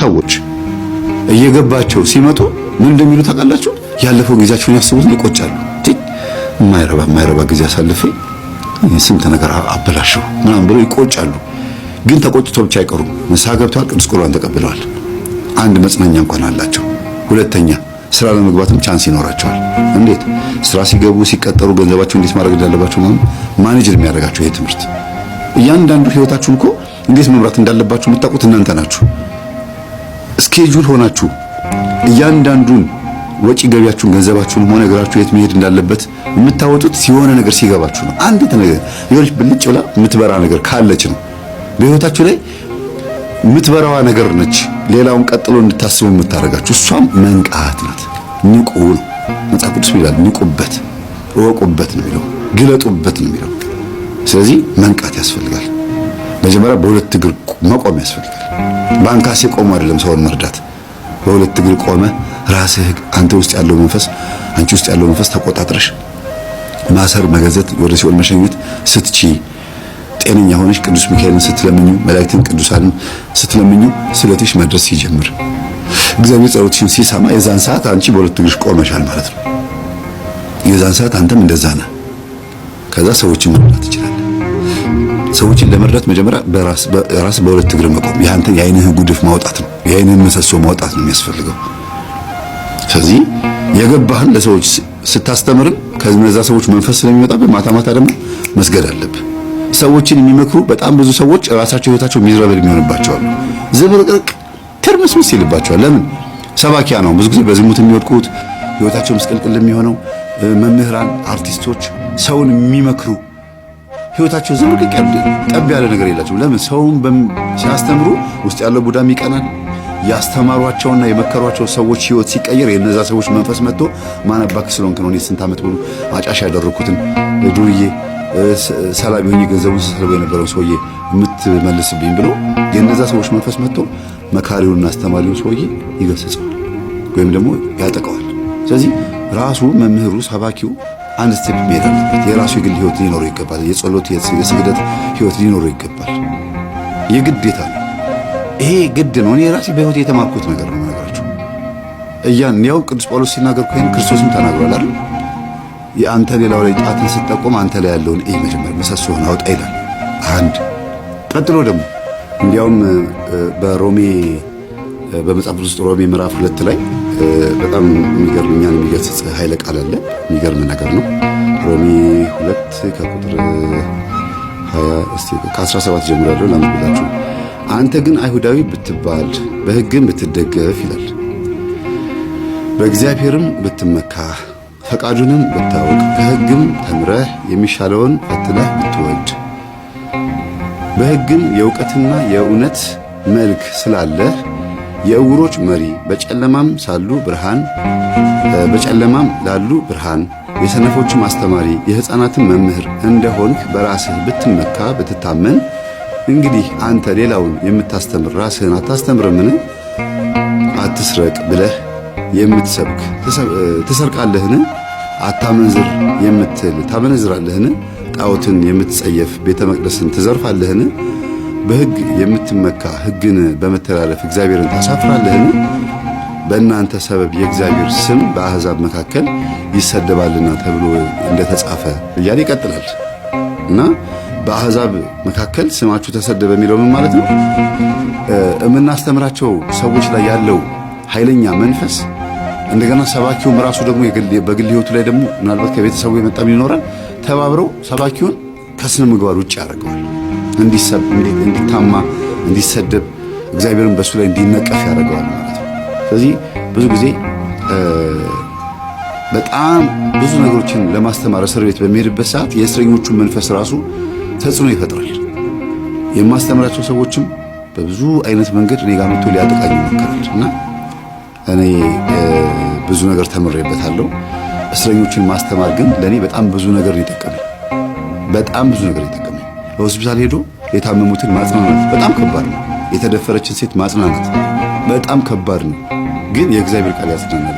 ሰዎች እየገባቸው ሲመጡ ምን እንደሚሉ ታውቃላችሁ? ያለፈው ጊዜያቸውን ያስቡትና ይቆጫሉ። የማይረባ ጊዜ አሳልፌ ስንት ነገር አበላሸው ምናምን ብለው ይቆጫሉ። ግን ተቆጭቶ ብቻ አይቀሩም። ንስሐ ገብተዋል፣ ቅዱስ ቁርባን ተቀብለዋል። አንድ መጽናኛ እንኳን አላቸው። ሁለተኛ ስራ ለመግባትም ቻንስ ይኖራቸዋል። እንዴት ስራ ሲገቡ ሲቀጠሩ ገንዘባቸው እንዴት ማድረግ እንዳለባቸው ማኔጅ የሚያደርጋቸው ይሄ ትምህርት። እያንዳንዱ ህይወታችሁን እኮ እንዴት መምራት እንዳለባችሁ የምታውቁት እናንተ ናችሁ። ስኬጁል ሆናችሁ እያንዳንዱን ወጪ ገቢያችሁን ገንዘባችሁን ሆነ ነገራችሁ የት መሄድ እንዳለበት የምታወጡት ሲሆነ ነገር ሲገባችሁ ነው። አንዲት ነገር ይኸውልሽ ብልጭ ብላ የምትበራ ነገር ካለች ነው በህይወታችሁ ላይ የምትበራዋ ነገር ነች። ሌላውን ቀጥሎ እንድታስቡ የምታደርጋችሁ እሷም መንቃት ናት። ንቁ ነው መጽሐፍ ቅዱስ ይላል። ንቁበት፣ እወቁበት ነው የሚለው፣ ግለጡበት ነው የሚለው። ስለዚህ መንቃት ያስፈልጋል። መጀመሪያ በሁለት እግር መቆም ያስፈልጋል። በአንካሴ ቆሞ አይደለም ሰውን መርዳት። በሁለት እግር ቆመ ራስህ አንተ ውስጥ ያለው መንፈስ አንቺ ውስጥ ያለው መንፈስ ተቆጣጥረሽ ማሰር መገዘት ወደ ሲኦል መሸኘት ስትቺ ጤነኛ ሆነሽ ቅዱስ ሚካኤልን ስትለምኙ መላእክትን ቅዱሳንን ስትለምኙ ስለትሽ መድረስ ሲጀምር እግዚአብሔር ጸሎትሽን ሲሰማ የዛን ሰዓት አንቺ በሁለት እግርሽ ቆመሻል ማለት ነው። የዛን ሰዓት አንተም እንደዛ ነህ። ከዛ ሰዎችን መርዳት ትችላለህ። ሰዎችን ለመርዳት መጀመሪያ በራስ በሁለት እግር መቆም ያንተ የአይንህን ጉድፍ ማውጣት ነው። የአይንህን ምሰሶ ማውጣት ነው የሚያስፈልገው። ስለዚህ የገባህን ለሰዎች ስታስተምርም ከነዛ ሰዎች መንፈስ ስለሚመጣብህ ማታ ማታ ደግሞ መስገድ አለብህ። ሰዎችን የሚመክሩ በጣም ብዙ ሰዎች ራሳቸው ህይወታቸው ሚዝረብል የሚሆንባቸው አሉ። ዝብርቅርቅ ትርምስምስ ይልባቸዋል። ለምን? ሰባኪያ ነው ብዙ ጊዜ በዝሙት የሚወድቁት ህይወታቸው ምስቅልቅል የሚሆነው። መምህራን፣ አርቲስቶች ሰውን የሚመክሩ ህይወታቸው ዝብርቅርቅ ያለ ጠብ ያለ ነገር የላቸው። ለምን? ሰውን ሲያስተምሩ ውስጥ ያለው ቡዳም ይቀናል። ያስተማሯቸውና የመከሯቸው ሰዎች ህይወት ሲቀየር የነዛ ሰዎች መንፈስ መጥቶ ማን አባክ ስለሆንክ ነው እኔ ስንት ዓመት ሙሉ አጫሽ ያደረኩትን ዱርዬ ሰላም ሆኜ ገንዘቡን ሰልቦ የነበረው ሰውዬ የምትመልስብኝ ብሎ የነዛ ሰዎች መንፈስ መጥቶ መካሪውንና አስተማሪውን ሰውዬ ይገስጸዋል ወይም ደግሞ ያጠቀዋል። ስለዚህ ራሱ መምህሩ ሰባኪው አንድ ስቴፕ መሄድ አለበት። የራሱ የግል ህይወት ሊኖረው ይገባል። የጸሎት የስግደት ህይወት ሊኖረው ይገባል። የግዴታ ነው። ይሄ ግድ ነው። እኔ ራሴ በህይወት የተማርኩት ነገር ነው ነገራችሁ። ያው ቅዱስ ጳውሎስ ሲናገር ክርስቶስም ተናግሯል አይደል? የአንተ ሌላው ላይ ጣትን ስትጠቆም አንተ ላይ ያለውን መጀመር ምሰሶህን አውጣ ይላል። አንድ ቀጥሎ ደግሞ እንዲያውም በሮሜ በመጽሐፍ ቅዱስ ሮሜ ምዕራፍ 2 ላይ በጣም የሚገርምኛል የሚገስጽ ኃይለ ቃል አለ። የሚገርም ነገር ነው። ሮሜ 2 ከቁጥር 20 እስቲ ከ17 ጀምሮ ያለው ላንብብላችሁ። አንተ ግን አይሁዳዊ ብትባል በሕግም ብትደገፍ ይላል፣ በእግዚአብሔርም ብትመካ ፈቃዱንም ብታውቅ ከሕግም ተምረህ የሚሻለውን ፈትነህ ብትወድ በሕግም የእውቀትና የእውነት መልክ ስላለህ የዕውሮች መሪ በጨለማም ላሉ ብርሃን የሰነፎችም አስተማሪ የሕፃናትም መምህር እንደሆንክ በራስህ ብትመካ ብትታመን እንግዲህ አንተ ሌላውን የምታስተምር ራስህን አታስተምርምን? አትስረቅ ብለህ የምትሰብክ ትሰርቃለህን? አታመንዝር የምትል ታመነዝራለህን? ጣዖትን የምትጸየፍ ቤተ መቅደስን ትዘርፋለህን? በሕግ የምትመካ ሕግን በመተላለፍ እግዚአብሔርን ታሳፍራለህን? በእናንተ ሰበብ የእግዚአብሔር ስም በአሕዛብ መካከል ይሰደባልና ተብሎ እንደተጻፈ እያለ ይቀጥላል። እና በአሕዛብ መካከል ስማችሁ ተሰደበ የሚለው ምን ማለት ነው? የምናስተምራቸው ሰዎች ላይ ያለው ኃይለኛ መንፈስ እንደገና ሰባኪውም ራሱ ደግሞ በግል ህይወቱ ላይ ደግሞ ምናልባት ከቤተሰቡ የመጣም ይኖራል። ተባብረው ሰባኪውን ከስነ ምግባር ውጭ ያደርገዋል። እንዲታማ፣ እንዲሰደብ፣ እግዚአብሔርን በሱ ላይ እንዲነቀፍ ያደርገዋል ማለት ነው። ስለዚህ ብዙ ጊዜ በጣም ብዙ ነገሮችን ለማስተማር እስር ቤት በሚሄድበት ሰዓት የእስረኞቹን መንፈስ ራሱ ተጽዕኖ ይፈጥራል። የማስተምራቸው ሰዎችም በብዙ አይነት መንገድ እኔ ጋር መጥቶ ሊያጠቃኝ ይሞክራል እና እኔ ብዙ ነገር ተምሬበታለሁ። እስረኞችን ማስተማር ግን ለኔ በጣም ብዙ ነገር ይጠቀመኝ። ሆስፒታል ሄዶ የታመሙትን ማጽናናት በጣም ከባድ ነው። የተደፈረችን ሴት ማጽናናት በጣም ከባድ ነው። ግን የእግዚአብሔር ቃል ያጽናናል።